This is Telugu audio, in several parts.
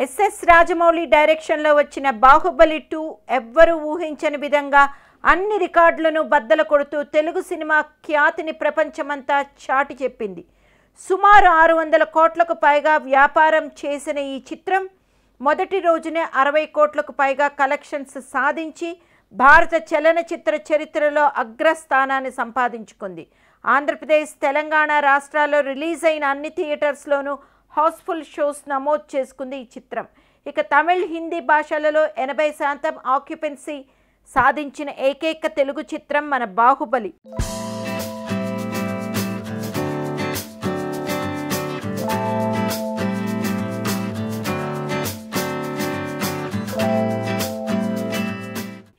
ఎస్ఎస్ రాజమౌళి డైరెక్షన్లో వచ్చిన బాహుబలి 2 ఎవ్వరూ ఊహించని విధంగా అన్ని రికార్డులను బద్దలు కొడుతూ తెలుగు సినిమా ఖ్యాతిని ప్రపంచమంతా చాటి చెప్పింది. సుమారు 600 కోట్లకు పైగా వ్యాపారం చేసిన ఈ చిత్రం మొదటి రోజునే 60 కోట్లకు పైగా కలెక్షన్స్ సాధించి భారత చలనచిత్ర చరిత్రలో అగ్రస్థానాన్ని సంపాదించుకుంది. ఆంధ్రప్రదేశ్, తెలంగాణ రాష్ట్రాల్లో రిలీజ్ అయిన అన్ని థియేటర్స్లోనూ హౌస్ఫుల్ షోస్ నమోదు చేసుకుంది ఈ చిత్రం. ఇక తమిళ్, హిందీ భాషలలో 80% ఆక్యుపెన్సీ సాధించిన ఏకైక తెలుగు చిత్రం మన బాహుబలి.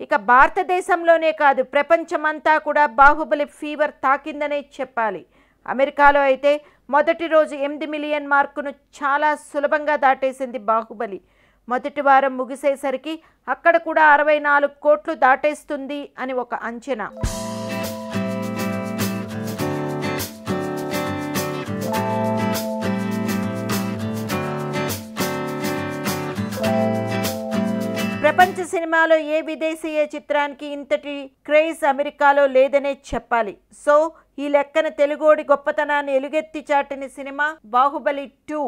ఇక భారతదేశంలోనే కాదు, ప్రపంచమంతా కూడా బాహుబలి ఫీవర్ తాకిందనే చెప్పాలి. అమెరికాలో అయితే మొదటి రోజు 8 మిలియన్ మార్కును చాలా సులభంగా దాటేసింది బాహుబలి. మొదటి వారం ముగిసేసరికి అక్కడ కూడా 64 కోట్లు దాటేస్తుంది అని ఒక అంచనా. ప్రపంచ సినిమాలో ఏ విదేశీయ చిత్రానికి ఇంతటి క్రేజ్ అమెరికాలో లేదనే చెప్పాలి. సో ఈ లెక్కన తెలుగోడి గొప్పతనాన్ని ఎలుగెత్తి చాటిన సినిమా బాహుబలి 2.